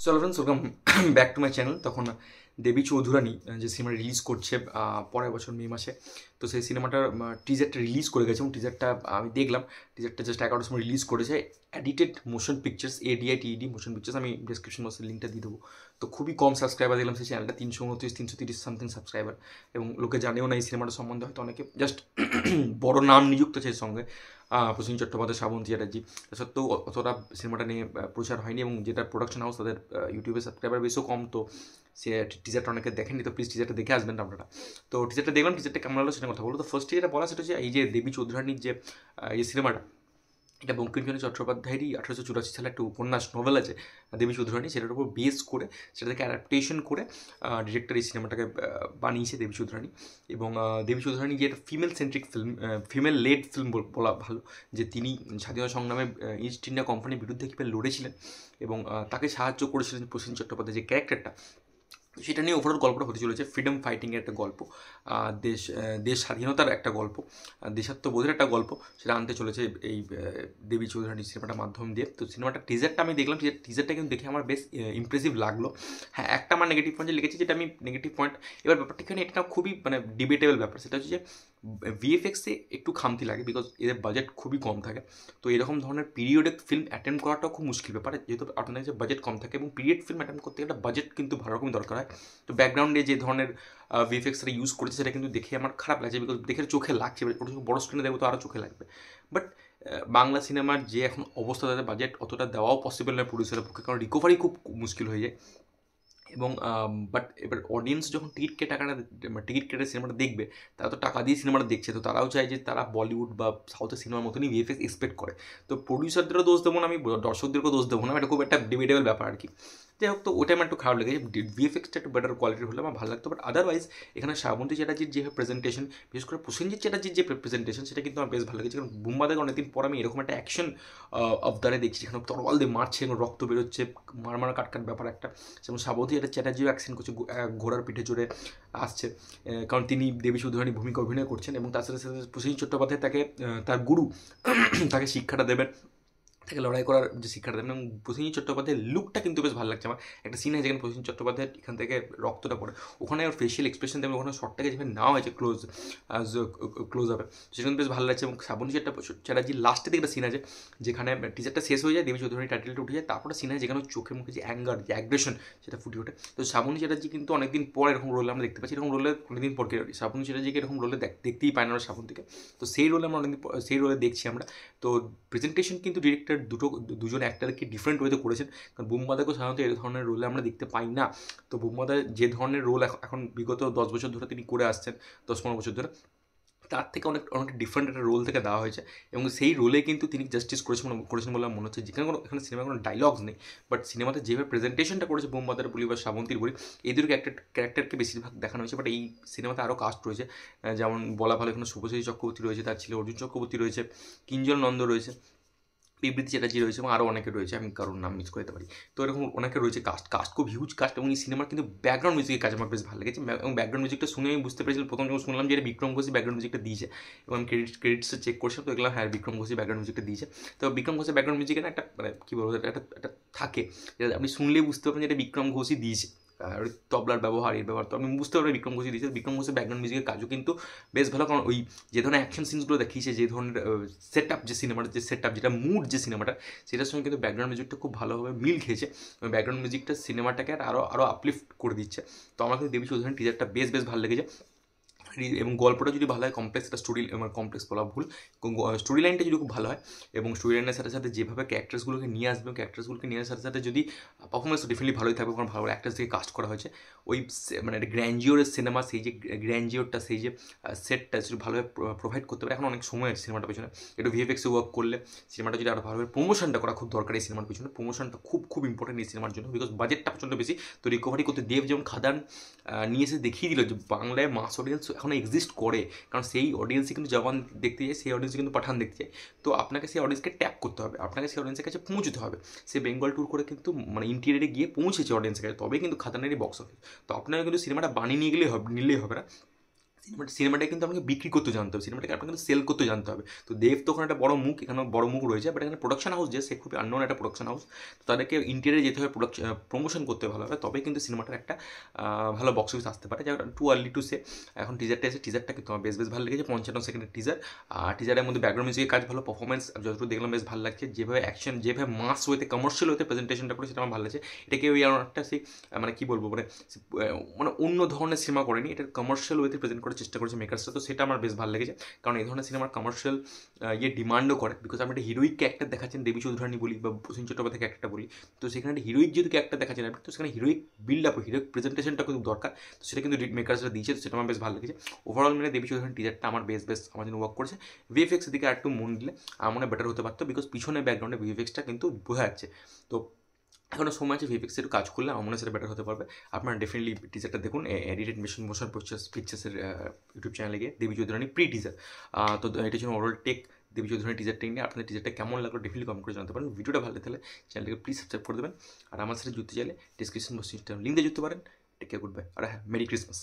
চলো friends, welcome back to my channel. তখন দেবী চৌধুরানী যে সিনেমা রিলিজ করছে পরের বছর মে মাসে, তো সেই সিনেমাটার টিজারটা রিলিজ করে গেছে এবং টিজারটা আমি দেখলাম। টিজারটা জাস্ট 11টার সময় রিলিজ করেছে। Edited motion pictures, ADITED motion pictures. আমি ডিসক্রিপশন বক্সের লিঙ্কটা দিয়ে দেবো। তো খুবই কম সাবস্ক্রাইবার দেখলাম সেই চ্যানেলটা, 329-330 সামথিং সাবস্ক্রাইবার। এবং লোকে জানেও না এই সিনেমাটা সম্বন্ধে, হয়তো অনেকে জাস্ট বড় নাম নিযুক্ত আছে এর সঙ্গে, প্রসেনজিৎ চট্টোপাধ্যায়, শ্রাবন্তী চ্যাটার্জি। তা সত্ত্বেও অতটা সিনেমাটা নিয়ে প্রচার হয়নি এবং যেটা প্রোডাকশন হাউস তাদের ইউটিউবে সাবস্ক্রাইবার বেশিও কম, তো সে টিজারটা অনেকে দেখেনি। তো প্লিজ টিজারটা দেখে আসবেন আপনারা। তো টিজারটা দেখলাম, টিজারটা কেমন হলো সেটা কথা বলবো। তো ফার্স্টে যেটা বলা সেটা হচ্ছে এই যে দেবী চৌধুরানীর যে এই সিনেমাটা, এটা বঙ্কিমচন্দ্র চট্টোপাধ্যায়েরই 1884 সালে একটা উপন্যাস নভেল আছে দেবী চৌধুরানী, সেটার উপর বেস করে সেটাকে অ্যাডাপ্টেশন করে ডিরেক্টর এই সিনেমাটাকে বানিয়েছে দেবী চৌধুরানী। এবং দেবী চৌধুরানী যে একটা female centric film, female led film বলা ভালো, যে তিনি স্বাধীনতা সংগ্রামে ইস্ট ইন্ডিয়া কোম্পানির বিরুদ্ধে কীভাবে লড়েছিলেন এবং তাকে সাহায্য করেছিলেন প্রসেনজিৎ চট্টোপাধ্যায় যে ক্যারেক্টারটা। সেটা নিয়ে ওভারঅল গল্পটা হতে চলেছে ফ্রিডম ফাইটিংয়ের একটা গল্প, দেশ স্বাধীনতার একটা গল্প, দেশাত্মবোধের একটা গল্প, সেটা আনতে চলেছে এই দেবী চৌধুরানী সিনেমাটার মাধ্যম দিয়ে। তো সিনেমাটার টিজারটা আমি দেখলাম, টিজারটা কিন্তু দেখে আমার বেশ ইমপ্রেসিভ লাগলো। হ্যাঁ, একটা আমার নেগেটিভ পয়েন্ট লিখেছি, যেটা আমি নেগেটিভ পয়েন্ট, এবার ব্যাপারটা এখানে এটা খুবই ডিবেটেবল ব্যাপার। সেটা হচ্ছে যে VFX-এ একটু খামতি লাগে, বিকজ এদের বাজেট খুবই কম থাকে। তো এরকম ধরনের পিরিয়ডিক ফিল্ম অ্যাটেম্প করাটাও খুব মুশকিল ব্যাপার, যেহেতু আপনাদের যে বাজেট কম থাকে এবং পিরিয়ড ফিল্ম অ্যাটেম্প করতে গেলে বাজেট কিন্তু ভালো রকম দরকার হয়। তো ব্যাকগ্রাউন্ডে যে ধরনের VFX-টা ইউজ করেছে সেটা কিন্তু দেখে আমার খারাপ লাগছে, বিকজ দেখে চোখে লাগছে। ওটা বড় স্ক্রিনে দেখবো তো আরও চোখে লাগবে। বাট বাংলা সিনেমার যে এখন অবস্থা, তাদের বাজেট অতটা দেওয়াও পসিবল নয় প্রডিউসারের পক্ষে, কারণ রিকভারি খুব মুশকিল হয়ে যায়। এবং বাট এবার অডিয়েন্স যখন টিকিট কেটে সিনেমাটা দেখবে, তারা তো টাকা দিয়ে সিনেমাটা দেখছে, তো তারাও চায় যে তারা বলিউড বা সাউথের সিনেমার মতনই VFX এক্সপেক্ট করে। তো প্রডিউসারদেরও দোষ দেবো না আমি, দর্শকদেরকেও দোষ দেবো না, এটা খুব একটা ডিবেটেবল ব্যাপার আর কি। যাই হোক, তো ওটা আমার একটু খারাপ লেগেছে। VFX-টা একটু বেটার কোয়ালিটির হলে আমার ভালো লাগতো। বাট আদারওয়াইজ এখানে শ্রাবন্তী চ্যাটার্জির যে প্রেজেন্টেশন, বিশেষ করে প্রসেনজিৎ চ্যাটার্জির যে প্রেজেন্টেশন, সেটা কিন্তু আমার বেশ ভালো লেগেছে। কারণ বুম্বাদাকে অনেকদিন পর আমি এরকম একটা অ্যাকশন অবদারে দেখছি, যেখানে তরোয়াল দিয়ে মারছে এবং রক্ত বেরোচ্ছে, মার কাট ব্যাপার একটা। যেমন শ্রাবন্তী চ্যাটার্জিও অ্যাকশন করছে, ঘোড়ার পিঠে চড়ে আসছে, কারণ তিনি দেবী চৌধুরানী ভূমিকা অভিনয় করছেন। এবং তার সাথে সাথে প্রসেনজিৎ চট্টোপাধ্যায় তাকে তার গুরু তাকে শিক্ষাটা দেবেন, তাকে লড়াই করার যে শিক্ষাটা দেবেন। এবং প্রসেনজিৎ চট্টোপাধ্যায়ের লুকটা কিন্তু বেশ ভালো লাগছে আমার। একটা সিন আছে যেখানে প্রসেনজিৎ চট্টোপাধ্যায় এখান থেকে রক্তটা পড়ে, ওখানে ওর ফেশিয়াল এক্সপ্রেশন দেবে, ওখানে শর্টটাকে যেভাবে নেওয়া হয়েছে ক্লোজ আপে, সেটা কিন্তু বেশ ভালো লাগছে। এবং শ্রাবন্তী চ্যাটার্জির লাস্টের দিকে একটা সিন আছে যেখানে টিজারটা শেষ হয়ে যায়, দেবী চৌধুরানী টাইটেলটা উঠে যায়, তারপরে সিন আছে যেখানে চোখের মুখে যে অ্যাঙ্গার, যে অ্যাগ্রেশন, সেটা ফুটে ওঠে। তো শ্রাবন্তী চ্যাটার্জি কিন্তু অনেকদিন পর এরকম রোলে আমরা দেখতে পাচ্ছি। এরকম রোলে অনেকদিন পর শ্রাবন্তী চ্যাটার্জিকে এরকম রোলে দেখতেই পায় না আমরা শ্রাবন্তীকে। তো সেই রোলে আমরা অনেকদিন সেই রোলে দেখছি আমরা। তো প্রেজেন্টেশন কিন্তু ডিরেক্টর দুজন অ্যাক্টারকে ডিফারেন্ট ওয়েতে করেছেন, কারণ বুম্বাদাকেও সাধারণত এই ধরনের রোলে আমরা দেখতে পাই না। তো বুম্বাদা যে ধরনের রোল এখন বিগত 10 বছর ধরে তিনি করে আসছেন, 10-15 বছর ধরে, তার থেকে অনেক ডিফারেন্ট একটা রোল থেকে দেওয়া হয়েছে। এবং সেই রোলে কিন্তু তিনি জাস্টিস করেছেন বলে আমার মনে হচ্ছে। যেখানে এখানে সিনেমায় কোনো ডায়লগস নেই, বাট সিনেমাতে যেভাবে প্রেজেন্টেশনটা করেছে বুম্বাদার বলি বা শ্রাবন্তীর বলি, এই দুটো ক্যারেক্টারকে বেশিরভাগ দেখানো হয়েছে। বাট এই সিনেমাতে আরও কাস্ট রয়েছে, যেমন বলা ভালো, এখানে শুভশ্রী চক্রবর্তী রয়েছে, তার ছেলে অর্জুন চক্রবর্তী রয়েছে, কিঞ্জল নন্দ রয়েছে, বিবৃতি চ্যাটার্জি রয়েছে, এবং আরও অনেকে রয়েছে, আমি কারোর নাম মিস করতে পারি। তো এরকম অনেকে রয়েছে, কাস্ট খুব হিউজ কাস্ট। এবং এই সিনেমার কিন্তু ব্যাকগ্রাউন্ড মিউজিকের কাজ আমার বেশ ভালো লেগেছে। এবং ব্যাকগ্রাউন্ড মিউজিকটা শুনে আমি বুঝতে পেরেছিলাম, প্রথম যখন শুনলাম যে এটা বিক্রম ঘোষই ব্যাকগ্রাউন্ড মিউজিকটা দিয়েছে, এবং আমি ক্রেডিটসে চেক করছিলাম, তো দেখলাম হ্যাঁ বিক্রম ঘোষই ব্যাকগ্রাউন্ড মিউজিকটা দিয়েছে। তো বিক্রম ঘোষের ব্যাকগ্রাউন্ড মিউজিকে না একটা কী বলবো, একটা থাকে, যেটা আপনি শুনলেই বুঝতে পারবেন যে এটা বিক্রম ঘোষই দিয়েছে। তবলার ব্যবহার, এর ব্যবহার, তো আমি বুঝতে পারবো বিক্রম ঘোষই দিয়েছে। বিক্রম ঘোষের ব্যাকগ্রাউন্ড মিউজিকের কাজও কিন্তু বেশ ভালো, কারণ ওই যে ধরনের অ্যাকশন সিনসগুলো দেখিয়েছে, যে ধরনের সেট আপ, যে সিনেমাটার যে সেট আপ, যেটা মুড যে সিনেমাটা, সেটার সঙ্গে কিন্তু ব্যাকগ্রাউন্ড মিউজিকটা খুব ভালোভাবে মিল খেয়েছে। এবং ব্যাকগ্রাউন্ড মিউজিকটা সিনেমাটাকে আরও আপলিফ্ট করে দিচ্ছে। তো আমার কিন্তু দেবী চৌধুরানী টিজারটা বেশ ভালো লেগেছে। এবং গল্পটা যদি ভালো হয়, কমপ্লেক্স একটা স্টোরি, কমপ্লেক্স বলা ভুল, স্টোরি লাইনটা যদি খুব ভালো হয়, এবং স্টোরি লাইনের সাথে সাথে যেভাবে ক্যারেক্টার্সগুলোকে নিয়ে আসবে, ক্যারেক্টার্সগুলোকে নিয়ে আসার সাথে সাথে যদি পারফরমেন্স ডেফিনেটলি ভালোই থাকবে, কারণ ভালো অ্যাক্টার্স থেকে কাস্ট করা হয়েছে। ওই একটা গ্র্যান্ডিওরের সিনেমা, সেই যে গ্র্যান্ডিওরটা, সেই যে সেটটা যদি ভালোভাবে প্রোভাইড করতে পারে, এখন অনেক সময় আছে সিনেমাটার পিছনে। একটু VFX-এ ওয়ার্ক করলে সিনেমাটা যদি আরও ভালোভাবে প্রমোশনটা করা খুব দরকার এই সিনেমার পিছনে। প্রমোশনটা খুব ইম্পর্টেন্ট এই সিনেমার জন্য, বিকজ বাজেটটা প্রচণ্ড বেশি। তো রিকভারি করতে দেব যেমন খাদান নিয়ে এসে দেখিয়ে দিল যে বাংলায় মাস অডিয়েন্স এখন এক্সিস্ট করে, কারণ সেই অডিয়েন্সই কিন্তু জওয়ান দেখতে যায়, সেই অডিয়েন্সই কিন্তু পাঠান দেখতে যায়। তো আপনাকে সেই অডিয়েন্সকে ট্যাপ করতে হবে, আপনাকে সেই অডিয়েন্সের কাছে পৌঁছতে হবে। সে বেঙ্গল ট্যুর করে কিন্তু ইন্টিরিয়ারে গিয়ে পৌঁছেছে অডিয়েন্সের কাছে, তবেই কিন্তু খাদানেরই বক্স অফিস। তো আপনাকে কিন্তু সিনেমাটা বানিয়ে নিলেই হবে না, সিনেমাটাকে কিন্তু আপনাকে বিক্রি করতে জানতে হবে, সিনেমাটাকে আপনাকে কিন্তু সেল করতে জানতে হবে। তো দেব তো ওখানে একটা বড় মুখ, এখানে বড় মুখ রয়েছে, বাট এখানে প্রোডাকশন হাউস যে সে খুবই আননোন একটা প্রোডাকশন হাউস, তো তাদেরকে ইন্টেরিয়ারে যেতে হবে, প্রমোশন করতে ভালো হবে, তবেই কিন্তু সিনেমাটার একটা ভালো বক্স অফিস আসতে পারে। যেটা টু আর্লি টু সে। এখন টিজারটা এসে, টিজারটা কিন্তু আমার বেশ ভালো লেগেছে, 55 সেকেন্ডের টিজার। আর টিজারের মধ্যে ব্যাকগ্রাউন্ড মিউজিকের কাজ ভালো, পারফরমেন্স যতটুকু দেখলাম বেশ ভালো লাগছে, যেভাবে অ্যাকশন, যেভাবে মাস ওয়েতে, কমার্শিয়াল ওয়েতে প্রেজেন্টেশনটা করে সেটা আমার ভালো লাগছে। এটাকে ওই একটা সেই মানে কী বলবো, মানে অন্য ধরনের সিনেমা করেনি, এটা কমার্শিয়াল ওয়েতে প্রেজেন্ট করার চেষ্টা করেছে মেকার্সরা, তো সেটা আমার বেশ ভালো লেগেছে। কারণ এই ধরনের সিনেমার কমার্শিয়াল ডিমান্ডও করে, বিকজ আমি একটা হিরোইক ক্যারেক্টার দেখাচ্ছেন দেবী চৌধুরানী বলি বা প্রসেন চট্টোপাধ্যায় ক্যারেক্টার বলি, তো সেখানে একটা হিরোইক যেহেতু ক্যারেক্টার দেখাচ্ছেন আপনি, তো সেখানে হিরোইক বিল্ড আপ, হিরোইক প্রেজেন্টেশনটা খুব দরকার, তো সেটা কিন্তু মেকার্সরা দিয়েছে, তো সেটা আমার বেশ ভালো লেগেছে। ওভারঅল মিলে দেবী চৌধুরানী টিজারটা আমার বেশ আমার জন্য ওয়ার্ক করেছে। ভিএফএক্সের দিকে একটু মন দিলে আমার মনে বেটার হতে পারতো, বিকজ পিছনে ব্যাকগ্রাউন্ডে ভিএফএক্সটা কিন্তু বোঝা যাচ্ছে। তো এখনও সময় আছে, ভিএফএক্সের একটু কাজ করলে আমার মনে হয় সেটা বেটার হতে পারবে। আপনারা ডেফিনেটলি টিজারটা দেখুন, এডিটেড মোশন পিকচার্সের ইউটিউব চ্যানেলে গিয়ে, দেবী চৌধুরানী প্রি টিজার। তো এটার জন্য ওভারঅল টেক দেবী চৌধুরানী টিজারটা নিয়ে আপনাদের টিজারটা কেমন লাগলো ডেফিনেটলি কমেন্ট করে জানতে পারেন। ভিডিওটা ভালো লাগলে চ্যানেলটাকে প্লিজ সাবস্ক্রাইব করে দেবেন, আর আমার সাথে জুড়তে চাইলে ডিসক্রিপশন বক্সে লিঙ্ক দিয়ে জুড়তে পারেন। টেক কেয়ার, গুড বাই, আর হ্যাঁ, মেরি ক্রিসমাস।